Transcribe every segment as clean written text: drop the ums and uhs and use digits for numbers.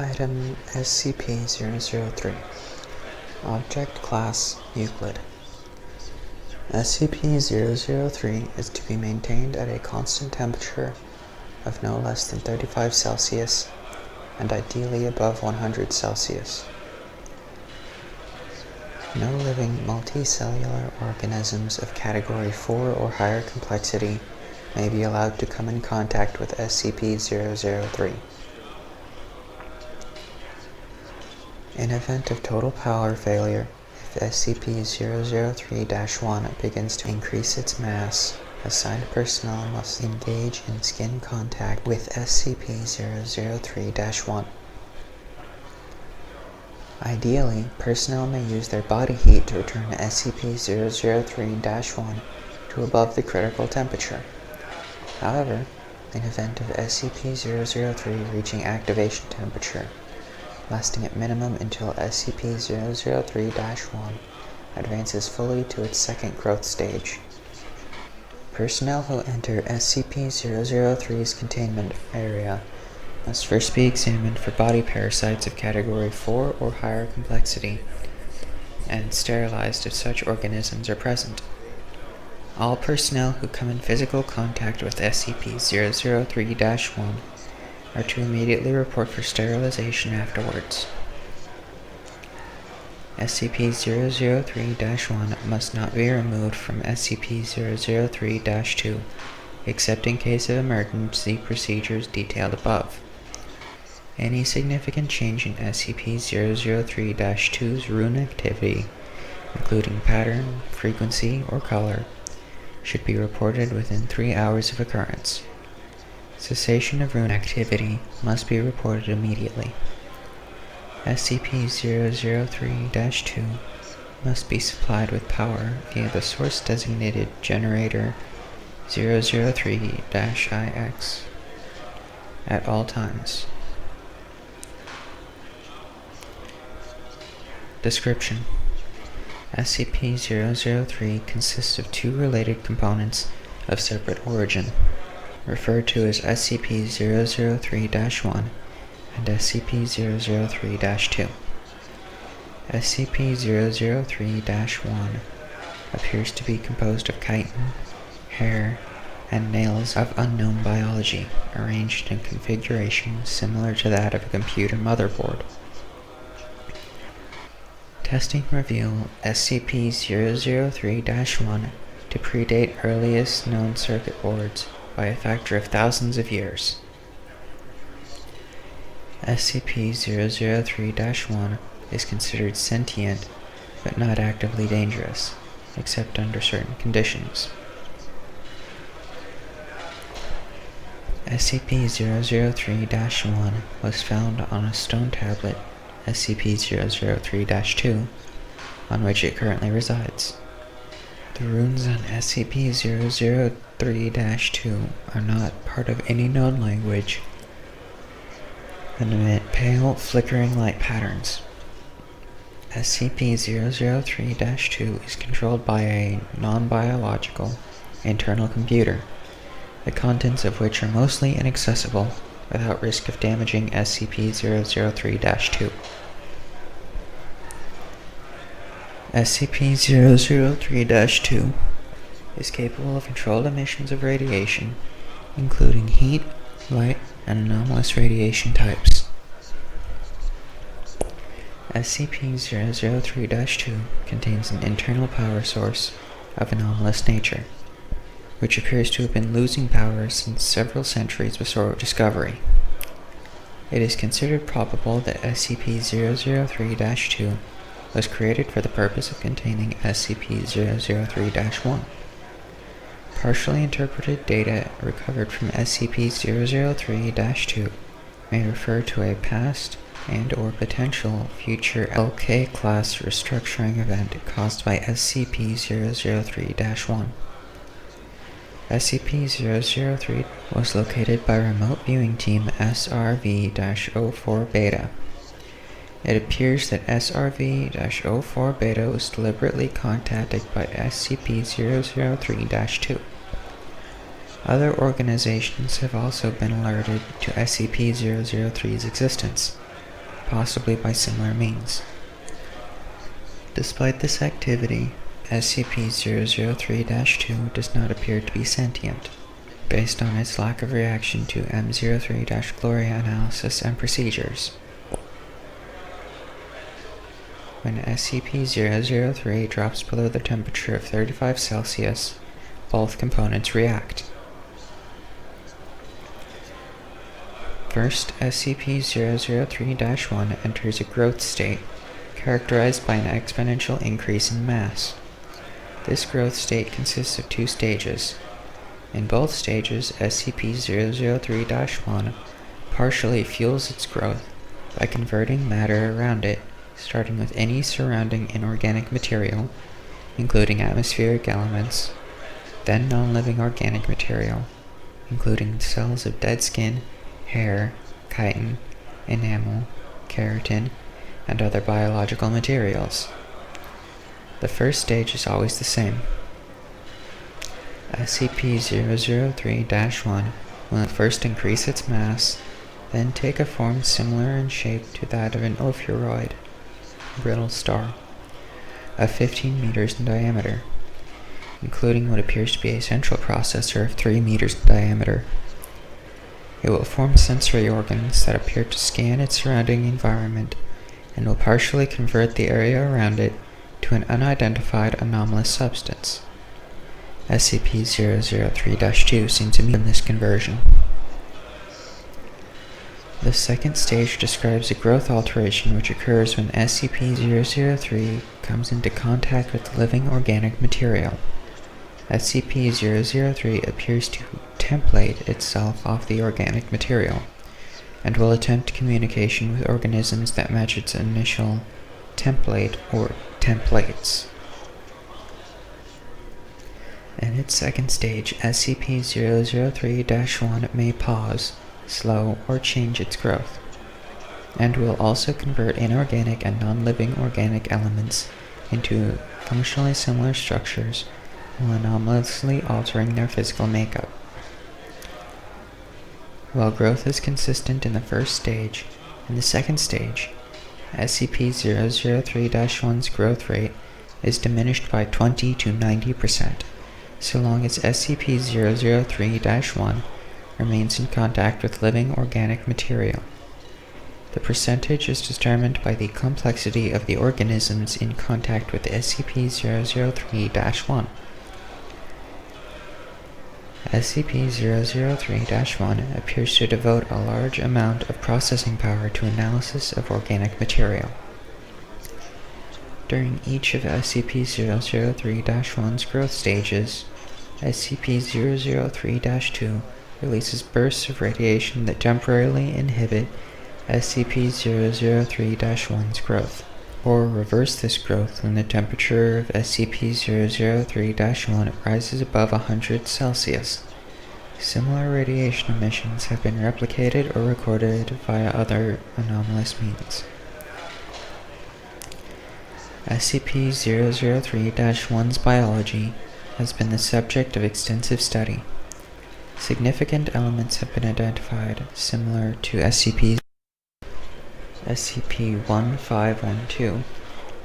Item SCP-003 Object Class Euclid. SCP-003 is to be maintained at a constant temperature of no less than 35 Celsius and ideally above 100 Celsius. No living multicellular organisms of Category 4 or higher complexity may be allowed to come in contact with SCP-003. In event of total power failure, if SCP-003-1 begins to increase its mass, assigned personnel must engage in skin contact with SCP-003-1. Ideally, personnel may use their body heat to return SCP-003-1 to above the critical temperature. However, in event of SCP-003 reaching activation temperature, lasting at minimum until SCP-003-1 advances fully to its second growth stage. Personnel who enter SCP-003's containment area must first be examined for body parasites of Category 4 or higher complexity, and sterilized if such organisms are present. All personnel who come in physical contact with SCP-003-1 are to immediately report for sterilization afterwards. SCP-003-1 must not be removed from SCP-003-2, except in case of emergency procedures detailed above. Any significant change in SCP-003-2's rune activity, including pattern, frequency, or color, should be reported within 3 hours of occurrence. Cessation of rune activity must be reported immediately. SCP-003-2 must be supplied with power via the source-designated generator 003-IX at all times. Description: SCP-003 consists of two related components of separate origin, referred to as SCP-003-1 and SCP-003-2. SCP-003-1 appears to be composed of chitin, hair, and nails of unknown biology, arranged in configuration similar to that of a computer motherboard. Testing revealed SCP-003-1 to predate earliest known circuit boards by a factor of thousands of years. SCP-003-1 is considered sentient but not actively dangerous, except under certain conditions. SCP-003-1 was found on a stone tablet, SCP-003-2, on which it currently resides. The runes on SCP-003-2 are not part of any known language and emit pale, flickering light patterns. SCP-003-2 is controlled by a non-biological internal computer, the contents of which are mostly inaccessible without risk of damaging SCP-003-2. SCP-003-2 is capable of controlled emissions of radiation, including heat, light, and anomalous radiation types. SCP-003-2 contains an internal power source of anomalous nature, which appears to have been losing power since several centuries before discovery. It is considered probable that SCP-003-2 was created for the purpose of containing SCP-003-1. Partially interpreted data recovered from SCP-003-2 may refer to a past and/or potential future LK-class restructuring event caused by SCP-003-1. SCP-003 was located by remote viewing team SRV-04-Beta. It appears that SRV-04-Beta was deliberately contacted by SCP-003-2. Other organizations have also been alerted to SCP-003's existence, possibly by similar means. Despite this activity, SCP-003-2 does not appear to be sentient, based on its lack of reaction to M03-Gloria analysis and procedures. When SCP-003 drops below the temperature of 35 Celsius, both components react. First, SCP-003-1 enters a growth state, characterized by an exponential increase in mass. This growth state consists of two stages. In both stages, SCP-003-1 partially fuels its growth by converting matter around it, starting with any surrounding inorganic material, including atmospheric elements, then non-living organic material, including cells of dead skin, hair, chitin, enamel, keratin, and other biological materials. The first stage is always the same. SCP-003-1 will first increase its mass, then take a form similar in shape to that of an ophiuroid, brittle star, of 15 meters in diameter, including what appears to be a central processor of 3 meters in diameter. It will form sensory organs that appear to scan its surrounding environment and will partially convert the area around it to an unidentified anomalous substance. SCP-003-2 seems immune to this conversion. The second stage describes a growth alteration which occurs when SCP-003 comes into contact with living organic material. SCP-003 appears to template itself off the organic material, and will attempt communication with organisms that match its initial template or templates. In its second stage, SCP-003-1 may pause, slow, or change its growth, and will also convert inorganic and non-living organic elements into functionally similar structures while anomalously altering their physical makeup. While growth is consistent in the first stage, in the second stage, SCP-003-1's growth rate is diminished by 20 to 90%, so long as SCP-003-1 remains in contact with living organic material. The percentage is determined by the complexity of the organisms in contact with SCP-003-1. SCP-003-1 appears to devote a large amount of processing power to analysis of organic material. During each of SCP-003-1's growth stages, SCP-003-2 releases bursts of radiation that temporarily inhibit SCP-003-1's growth, or reverse this growth when the temperature of SCP-003-1 rises above 100 Celsius. Similar radiation emissions have been replicated or recorded via other anomalous means. SCP-003-1's biology has been the subject of extensive study. Significant elements have been identified similar to SCP-1512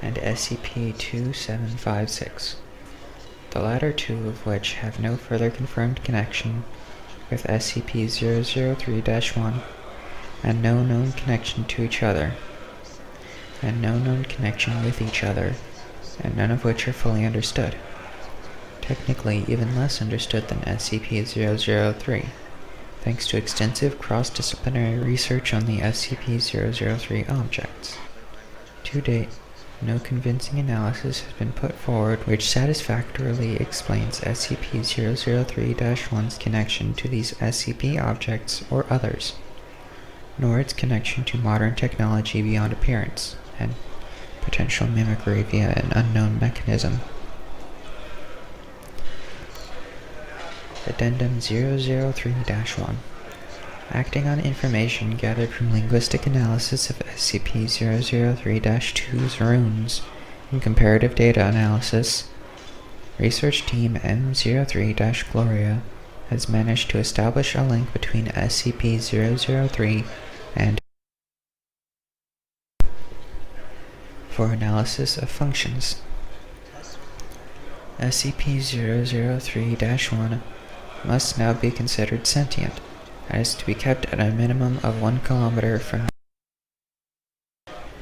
and SCP-2756, the latter two of which have no further confirmed connection with SCP-003-1 and no known connection to each other, and no known connection with each other, and none of which are fully understood. Technically even less understood than SCP-003, thanks to extensive cross-disciplinary research on the SCP-003 objects. To date, no convincing analysis has been put forward which satisfactorily explains SCP-003-1's connection to these SCP objects or others, nor its connection to modern technology beyond appearance, and potential mimicry via an unknown mechanism. Addendum 003-1. Acting on information gathered from linguistic analysis of SCP-003-2's runes and comparative data analysis, Research Team M03-Gloria has managed to establish a link between SCP-003 and for analysis of functions. SCP-003-1 must now be considered sentient, and is to be kept at a minimum of 1 kilometer from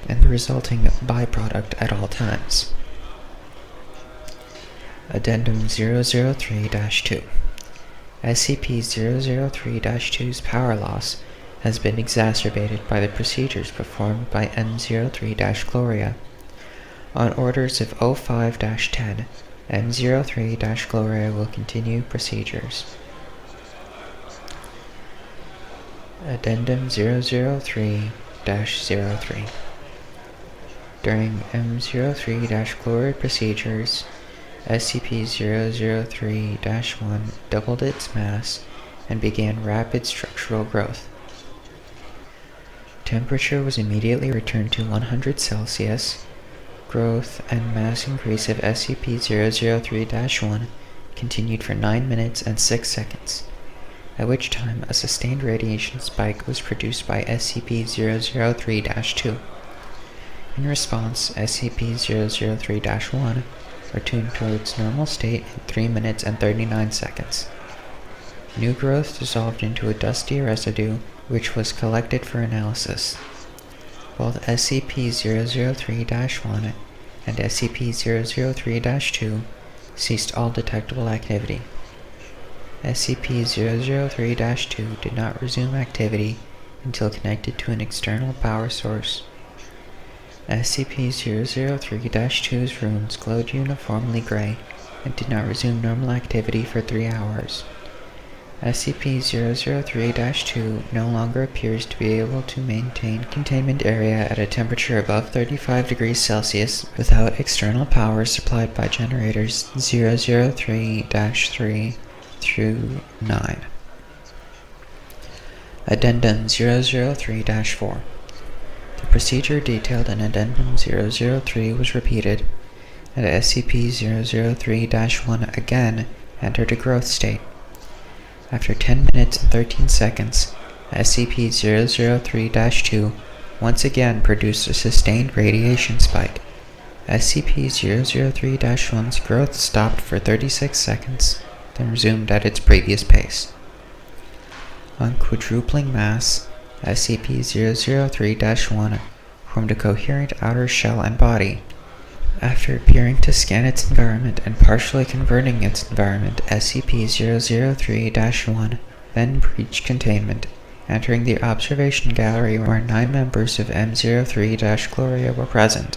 and the resulting byproduct at all times. Addendum 003-2 SCP-003-2's power loss has been exacerbated by the procedures performed by M03-Gloria. On orders of O5-10, M03-Gloria will continue procedures. Addendum 003-03 During M03-Gloria procedures, SCP-003-1 doubled its mass and began rapid structural growth. Temperature was immediately returned to 100 Celsius. Growth and mass increase of SCP-003-1 continued for 9 minutes and 6 seconds, at which time a sustained radiation spike was produced by SCP-003-2. In response, SCP-003-1 returned to its normal state in 3 minutes and 39 seconds. New growth dissolved into a dusty residue, which was collected for analysis. Both SCP-003-1 and SCP-003-2 ceased all detectable activity. SCP-003-2 did not resume activity until connected to an external power source. SCP-003-2's runes glowed uniformly gray and did not resume normal activity for 3 hours. SCP-003-2 no longer appears to be able to maintain containment area at a temperature above 35 degrees Celsius without external power supplied by generators 003-3 through 9. Addendum 003-4 The procedure detailed in Addendum 003 was repeated, and SCP-003-1 again entered a growth state. After 10 minutes and 13 seconds, SCP-003-2 once again produced a sustained radiation spike. SCP-003-1's growth stopped for 36 seconds, then resumed at its previous pace. On quadrupling mass, SCP-003-1 formed a coherent outer shell and body. After appearing to scan its environment and partially converting its environment, SCP-003-1 then breached containment, entering the observation gallery where 9 members of M03-Gloria were present.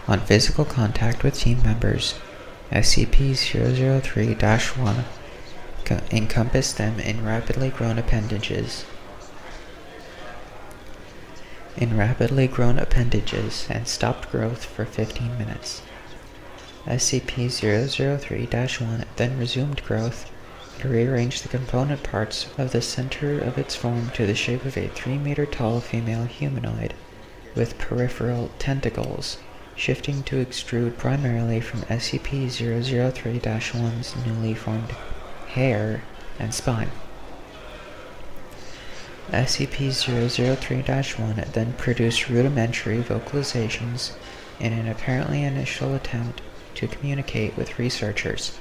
On physical contact with team members, SCP-003-1 encompassed them in rapidly grown appendages and stopped growth for 15 minutes. SCP-003-1 then resumed growth and rearranged the component parts of the center of its form to the shape of a 3-meter tall female humanoid with peripheral tentacles, shifting to extrude primarily from SCP-003-1's newly formed hair and spine. SCP-003-1 then produced rudimentary vocalizations in an apparently initial attempt to communicate with researchers.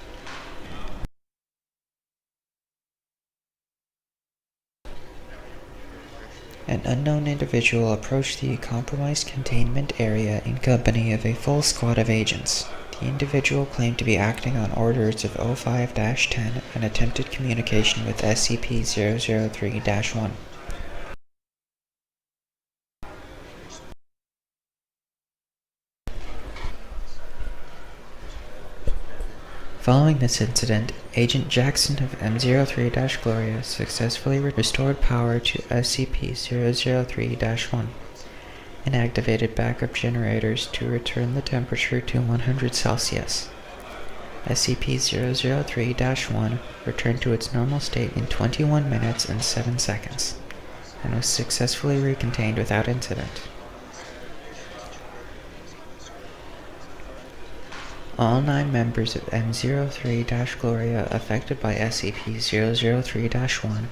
An unknown individual approached the compromised containment area in company of a full squad of agents. The individual claimed to be acting on orders of O5-10 and attempted communication with SCP-003-1. Following this incident, Agent Jackson of M03-Gloria successfully restored power to SCP-003-1 and activated backup generators to return the temperature to 100 Celsius. SCP-003-1 returned to its normal state in 21 minutes and 7 seconds, and was successfully recontained without incident. All 9 members of M03-Gloria affected by SCP-003-1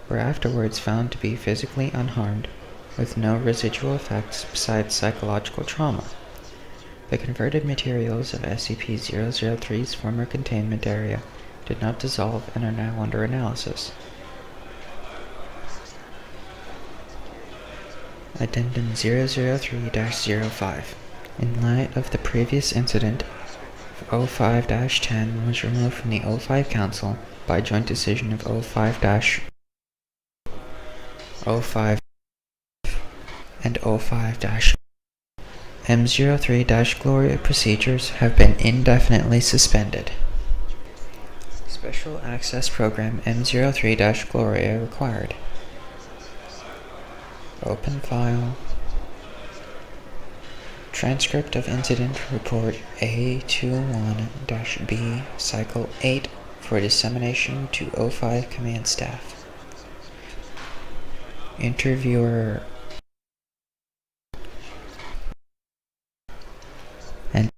were afterwards found to be physically unharmed, with no residual effects besides psychological trauma. The converted materials of SCP-003's former containment area did not dissolve and are now under analysis. Addendum 003-05. In light of the previous incident, 05-10 was removed from the 05 Council by joint decision of 05-05 and 05- M03-Gloria procedures have been indefinitely suspended. Special Access Program M03-Gloria required. Open file. Transcript of Incident Report A21-B Cycle 8 for dissemination to 05 Command Staff. Interviewer and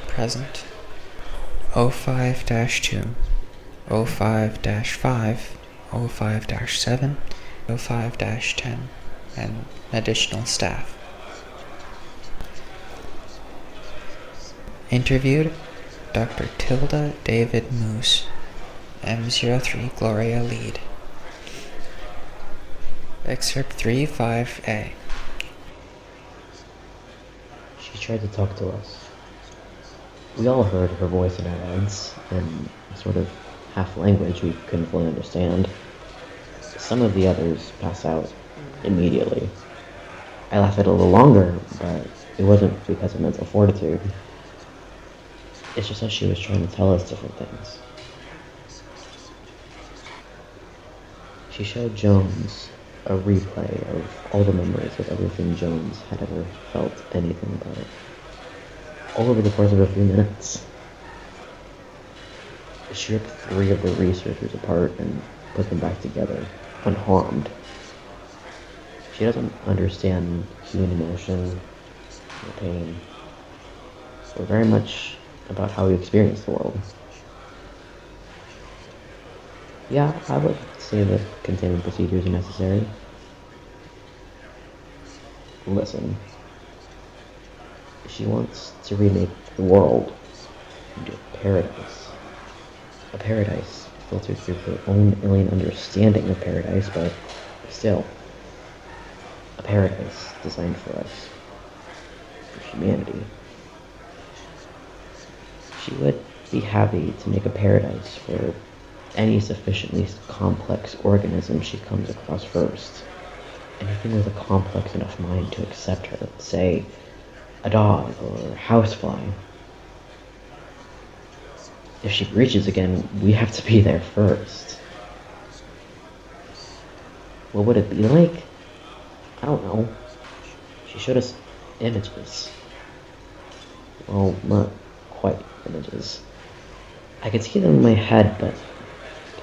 present 05-2, 05-5, 05-7, 05-10, and additional staff. Interviewed Dr. Tilda David Moose, M03 Gloria Lead. Excerpt 35A. She tried to talk to us. We all heard her voice in our heads, in a sort of half-language we couldn't fully understand. Some of the others pass out immediately. I lasted a little longer, but it wasn't because of mental fortitude. It's just that she was trying to tell us different things. She showed Jones a replay of all the memories of everything Jones had ever felt anything about. All over the course of a few minutes. She ripped 3 of the researchers apart and put them back together, unharmed. She doesn't understand human emotion or pain, or very much about how we experience the world. Yeah, I would say that containment procedures are necessary. Listen. She wants to remake the world into a paradise. A paradise filtered through her own alien understanding of paradise, but still, a paradise designed for us, for humanity. She would be happy to make a paradise for any sufficiently complex organism she comes across first. Anything with a complex enough mind to accept her, say, a dog or a housefly. If she breaches again, we have to be there first. What would it be like? I don't know. She showed us images. Well, not quite images. I could see them in my head, but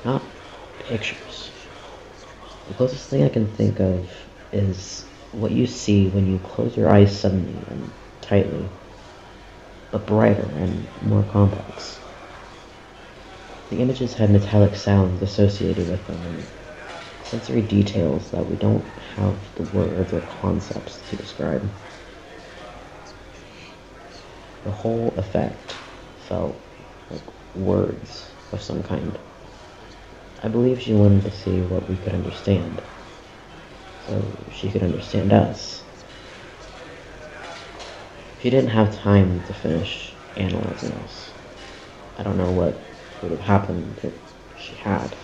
not pictures. The closest thing I can think of is what you see when you close your eyes suddenly and tightly, but brighter and more complex. The images had metallic sounds associated with them and sensory details that we don't have the words or concepts to describe. The whole effect felt like words of some kind. I believe she wanted to see what we could understand, so she could understand us. She didn't have time to finish analyzing us. I don't know what would have happened if she had.